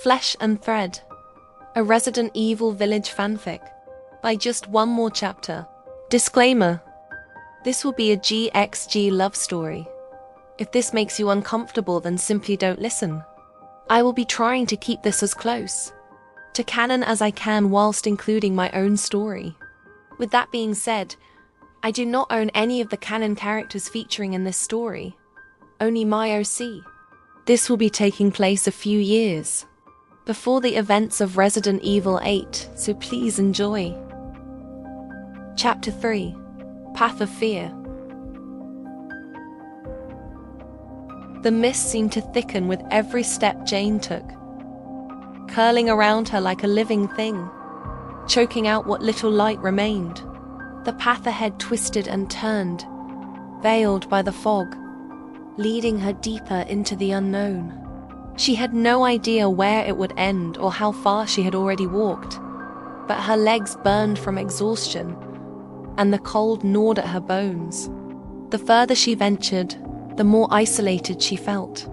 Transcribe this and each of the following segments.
Flesh and Thread, a Resident Evil Village fanfic, by just one more chapter. Disclaimer: this will be a GXG love story. If this makes you uncomfortable, then simply don't listen. I will be trying to keep this as close to canon as I can whilst including my own story. With that being said, I do not own any of the canon characters featuring in this story, only my OC. This will be taking place a few years before the events of Resident Evil 8, so please enjoy. Chapter 3: Path of Fear. The mist seemed to thicken with every step Jane took, curling around her like a living thing, choking out what little light remained. The path ahead twisted and turned, veiled by the fog, leading her deeper into the unknown. She had no idea where it would end or how far she had already walked, but her legs burned from exhaustion, and the cold gnawed at her bones. The further she ventured, the more isolated she felt.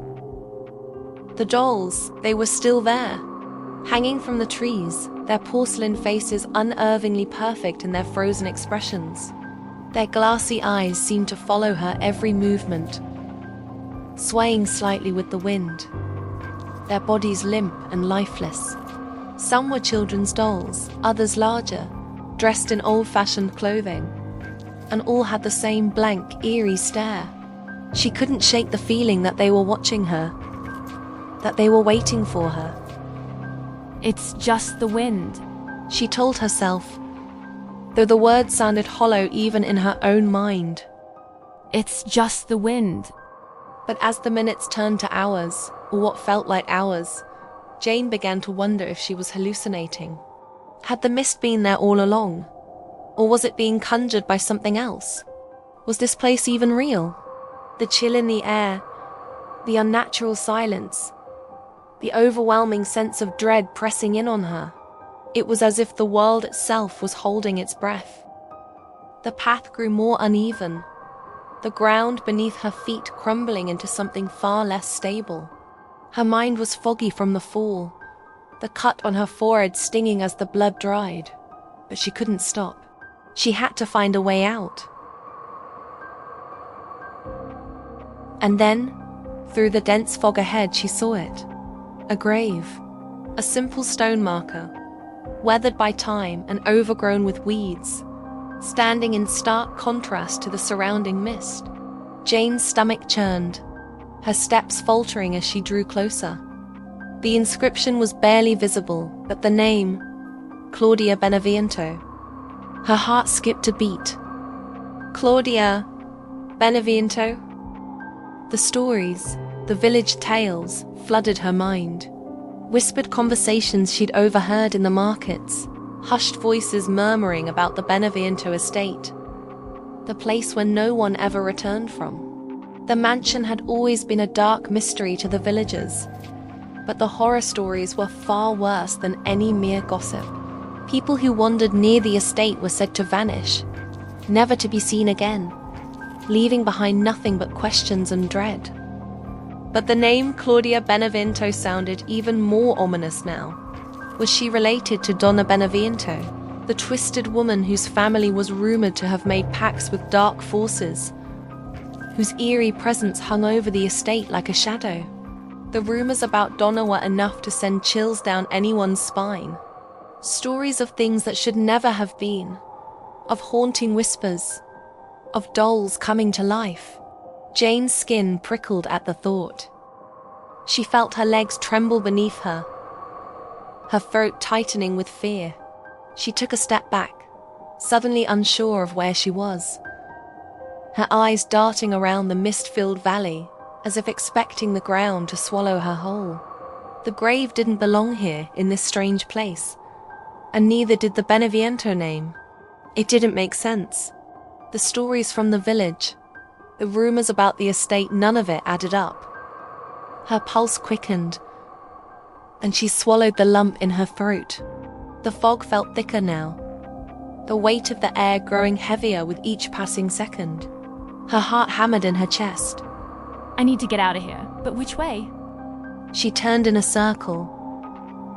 The dolls, they were still there, hanging from the trees, their porcelain faces unervingly perfect in their frozen expressions. Their glassy eyes seemed to follow her every movement, swaying slightly with the wind, their bodies limp and lifeless. Some were children's dolls, others larger, dressed in old-fashioned clothing, and all had the same blank, eerie stare. She couldn't shake the feeling that they were watching her, that they were waiting for her. "It's just the wind," she told herself, though the words sounded hollow even in her own mind. "It's just the wind." But as the minutes turned to hours, or what felt like hours, Jane began to wonder if she was hallucinating. Had the mist been there all along? Or was it being conjured by something else? Was this place even real? The chill in the air, the unnatural silence, the overwhelming sense of dread pressing in on her. It was as if the world itself was holding its breath. The path grew more uneven, the ground beneath her feet crumbling into something far less stable. Her mind was foggy from the fall, the cut on her forehead stinging as the blood dried. But she couldn't stop. She had to find a way out. And then, through the dense fog ahead, she saw it. A grave. A simple stone marker, weathered by time and overgrown with weeds, standing in stark contrast to the surrounding mist. Jane's stomach churned, her steps faltering as she drew closer. The inscription was barely visible, but the name, Claudia Beneviento. Her heart skipped a beat. Claudia Beneviento? The stories, the village tales, flooded her mind. Whispered conversations she'd overheard in the markets, hushed voices murmuring about the Beneviento estate, the place where no one ever returned from. The mansion had always been a dark mystery to the villagers, but the horror stories were far worse than any mere gossip. People who wandered near the estate were said to vanish, never to be seen again, leaving behind nothing but questions and dread. But the name Claudia Beneviento sounded even more ominous now. Was she related to Donna Beneviento, the twisted woman whose family was rumored to have made pacts with dark forces, whose eerie presence hung over the estate like a shadow? The rumors about Donna were enough to send chills down anyone's spine. Stories of things that should never have been, of haunting whispers, of dolls coming to life. Jane's skin prickled at the thought. She felt her legs tremble beneath her, her throat tightening with fear. She took a step back, suddenly unsure of where she was, her eyes darting around the mist-filled valley, as if expecting the ground to swallow her whole. The grave didn't belong here in this strange place, and neither did the Beneviento name. It didn't make sense. The stories from the village, the rumors about the estate, none of it added up. Her pulse quickened, and she swallowed the lump in her throat. The fog felt thicker now, the weight of the air growing heavier with each passing second. Her heart hammered in her chest. "I need to get out of here, but which way?" She turned in a circle,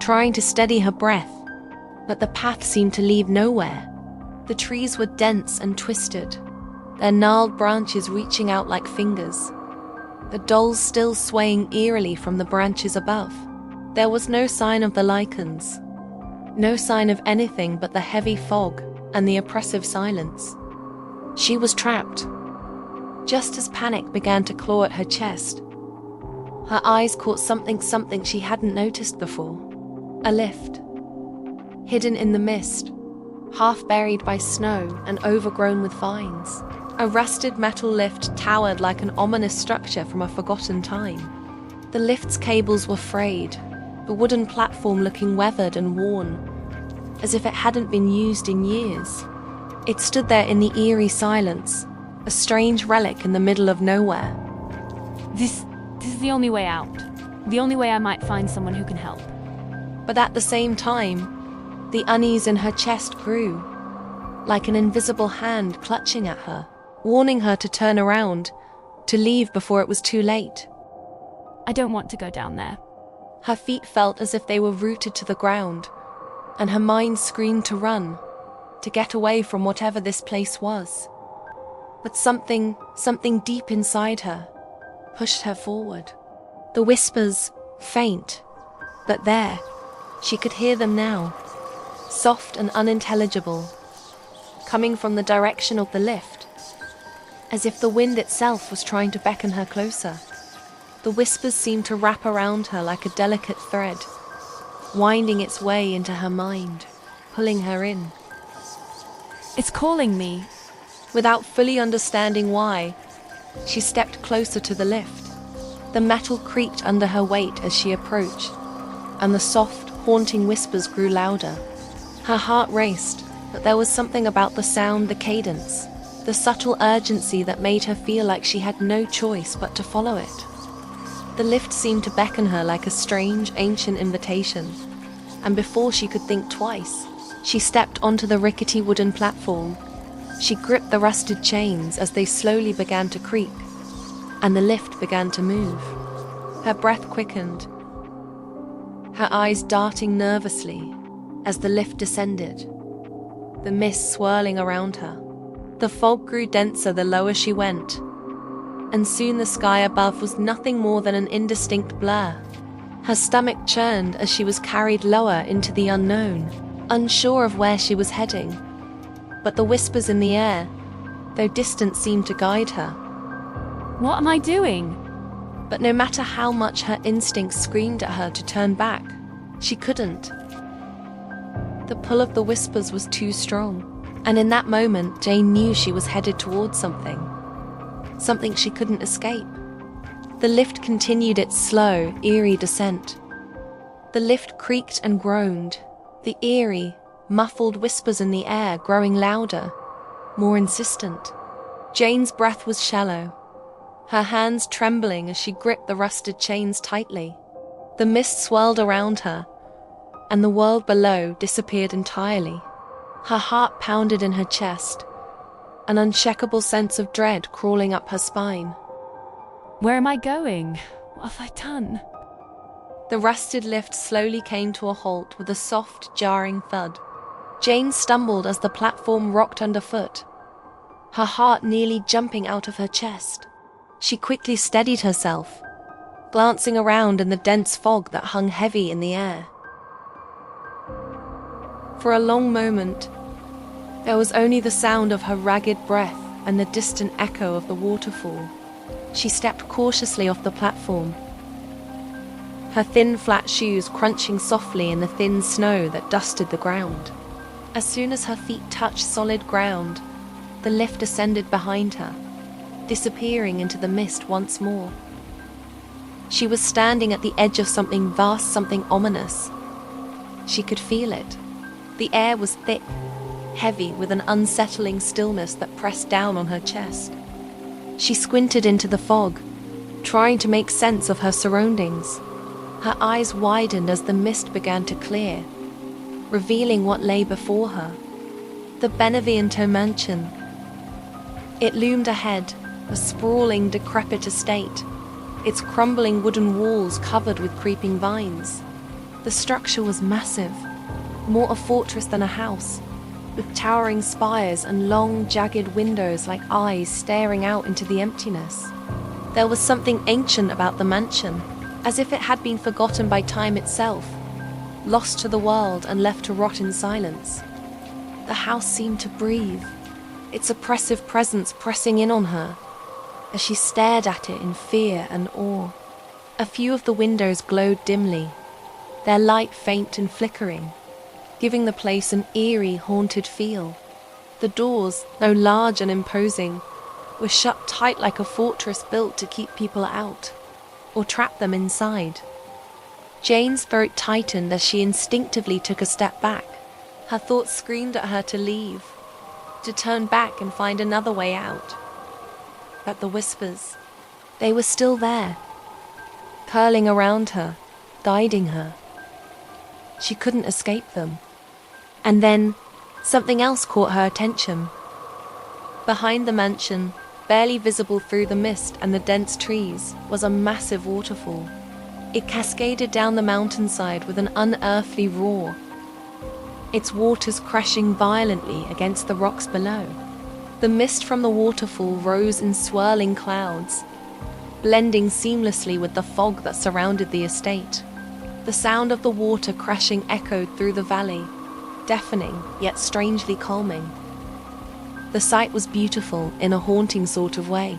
trying to steady her breath, but the path seemed to lead nowhere. The trees were dense and twisted, their gnarled branches reaching out like fingers, the dolls still swaying eerily from the branches above. There was no sign of the lichens, no sign of anything but the heavy fog and the oppressive silence. She was trapped. Just as panic began to claw at her chest, her eyes caught something she hadn't noticed before. A lift, hidden in the mist, half buried by snow and overgrown with vines. A rusted metal lift towered like an ominous structure from a forgotten time. The lift's cables were frayed, the wooden platform looking weathered and worn, as if it hadn't been used in years. It stood there in the eerie silence, a strange relic in the middle of nowhere. This is the only way out. The only way I might find someone who can help. But at the same time, the unease in her chest grew, like an invisible hand clutching at her, warning her to turn around, to leave before it was too late. I don't want to go down there. Her feet felt as if they were rooted to the ground, and her mind screamed to run, to get away from whatever this place was. But something deep inside her pushed her forward. The whispers, faint, but there, she could hear them now, soft and unintelligible, coming from the direction of the lift, as if the wind itself was trying to beckon her closer. The whispers seemed to wrap around her like a delicate thread, winding its way into her mind, pulling her in. It's calling me. Without fully understanding why, she stepped closer to the lift. The metal creaked under her weight as she approached, and the soft, haunting whispers grew louder. Her heart raced, but there was something about the sound, the cadence, the subtle urgency that made her feel like she had no choice but to follow it. The lift seemed to beckon her like a strange, ancient invitation, and before she could think twice, she stepped onto the rickety wooden platform. She gripped the rusted chains as they slowly began to creak, and the lift began to move. Her breath quickened, her eyes darting nervously as the lift descended, the mist swirling around her. The fog grew denser the lower she went, and soon the sky above was nothing more than an indistinct blur. Her stomach churned as she was carried lower into the unknown, unsure of where she was heading. But the whispers in the air, though distant, seemed to guide her. What am I doing? But no matter how much her instincts screamed at her to turn back, she couldn't. The pull of the whispers was too strong, and in that moment Jane knew she was headed towards something she couldn't escape. The lift continued its slow, eerie descent. The lift creaked and groaned, the eerie, muffled whispers in the air growing louder, more insistent. Jane's breath was shallow, her hands trembling as she gripped the rusted chains tightly. The mist swirled around her, and the world below disappeared entirely. Her heart pounded in her chest, an unshakable sense of dread crawling up her spine. Where am I going? What have I done? The rusted lift slowly came to a halt with a soft, jarring thud. Jane stumbled as the platform rocked underfoot, her heart nearly jumping out of her chest. She quickly steadied herself, glancing around in the dense fog that hung heavy in the air. For a long moment, there was only the sound of her ragged breath and the distant echo of the waterfall. She stepped cautiously off the platform, her thin, flat shoes crunching softly in the thin snow that dusted the ground. As soon as her feet touched solid ground, the lift ascended behind her, disappearing into the mist once more. She was standing at the edge of something vast, something ominous. She could feel it. The air was thick, heavy with an unsettling stillness that pressed down on her chest. She squinted into the fog, trying to make sense of her surroundings. Her eyes widened as the mist began to clear, revealing what lay before her. The Beneviento mansion. It loomed ahead, a sprawling, decrepit estate, its crumbling wooden walls covered with creeping vines. The structure was massive, more a fortress than a house, with towering spires and long, jagged windows like eyes staring out into the emptiness. There was something ancient about the mansion, as if it had been forgotten by time itself, lost to the world and left to rot in silence. The house seemed to breathe, its oppressive presence pressing in on her, as she stared at it in fear and awe. A few of the windows glowed dimly, their light faint and flickering, giving the place an eerie, haunted feel. The doors, though large and imposing, were shut tight like a fortress built to keep people out, or trap them inside. Jane's throat tightened as she instinctively took a step back. Her thoughts screamed at her to leave, to turn back and find another way out. But the whispers, they were still there, curling around her, guiding her. She couldn't escape them. And then, something else caught her attention. Behind the mansion, barely visible through the mist and the dense trees, was a massive waterfall. It cascaded down the mountainside with an unearthly roar, its waters crashing violently against the rocks below. The mist from the waterfall rose in swirling clouds, blending seamlessly with the fog that surrounded the estate. The sound of the water crashing echoed through the valley, deafening yet strangely calming. The sight was beautiful in a haunting sort of way.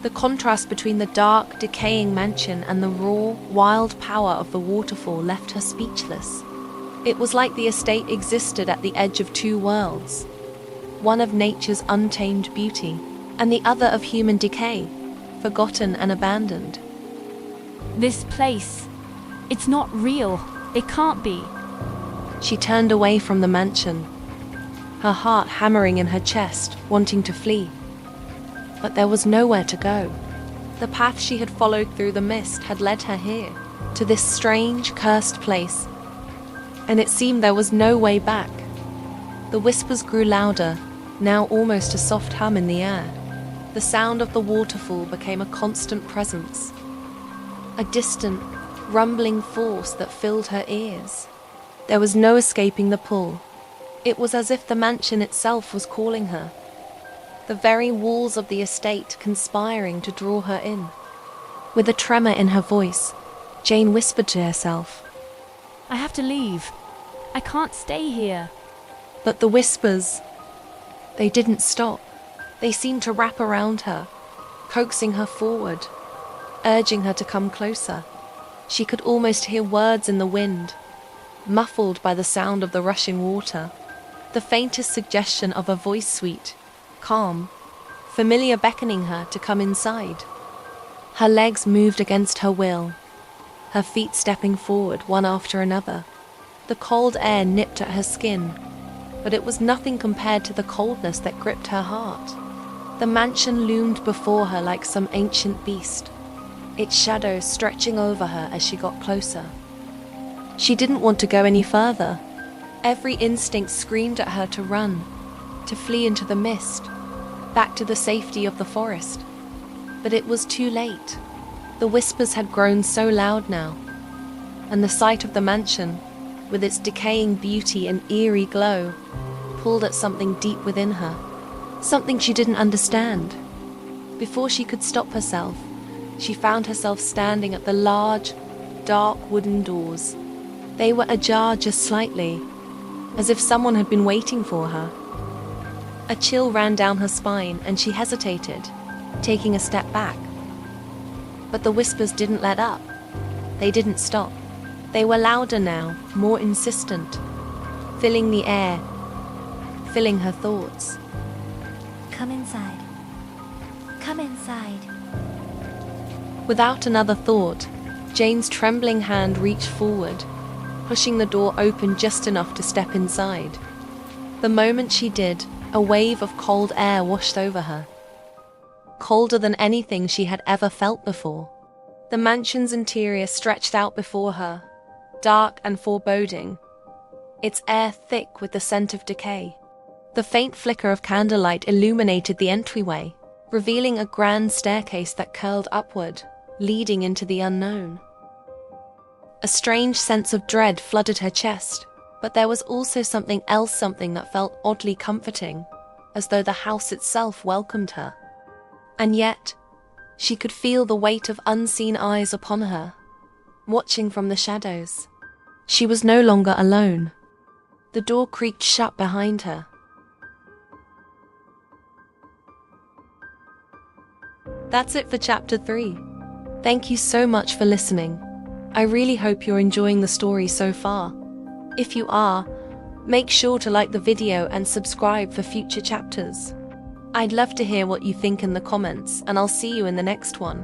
The contrast between the dark, decaying mansion and the raw, wild power of the waterfall left her speechless. It was like the estate existed at the edge of two worlds, one of nature's untamed beauty, and the other of human decay, forgotten and abandoned. This place, it's not real. It can't be. She turned away from the mansion, her heart hammering in her chest, wanting to flee. But there was nowhere to go. The path she had followed through the mist had led her here, to this strange, cursed place, and it seemed there was no way back. The whispers grew louder, now almost a soft hum in the air. The sound of the waterfall became a constant presence, a distant, rumbling force that filled her ears. There was no escaping the pull. It was as if the mansion itself was calling her, the very walls of the estate conspiring to draw her in. With a tremor in her voice, Jane whispered to herself, I have to leave. I can't stay here. But the whispers, they didn't stop. They seemed to wrap around her, coaxing her forward, urging her to come closer. She could almost hear words in the wind, muffled by the sound of the rushing water, the faintest suggestion of a voice sweet, calm, familiar beckoning her to come inside. Her legs moved against her will, her feet stepping forward one after another. The cold air nipped at her skin, but it was nothing compared to the coldness that gripped her heart. The mansion loomed before her like some ancient beast, its shadow stretching over her as she got closer. She didn't want to go any further. Every instinct screamed at her to run, to flee into the mist, back to the safety of the forest. But it was too late. The whispers had grown so loud now, and the sight of the mansion, with its decaying beauty and eerie glow, pulled at something deep within her, something she didn't understand. Before she could stop herself, she found herself standing at the large, dark wooden doors. They were ajar just slightly, as if someone had been waiting for her. A chill ran down her spine and she hesitated, taking a step back. But the whispers didn't let up. They didn't stop. They were louder now, more insistent, filling the air, filling her thoughts. Come inside. Come inside. Without another thought, Jane's trembling hand reached forward, pushing the door open just enough to step inside. The moment she did, a wave of cold air washed over her, colder than anything she had ever felt before. The mansion's interior stretched out before her, dark and foreboding, its air thick with the scent of decay. The faint flicker of candlelight illuminated the entryway, revealing a grand staircase that curled upward, leading into the unknown. A strange sense of dread flooded her chest, but there was also something else, something that felt oddly comforting, as though the house itself welcomed her. And yet, she could feel the weight of unseen eyes upon her, watching from the shadows. She was no longer alone. The door creaked shut behind her. That's it for chapter 3. Thank you so much for listening. I really hope you're enjoying the story so far. If you are, make sure to like the video and subscribe for future chapters. I'd love to hear what you think in the comments, and I'll see you in the next one.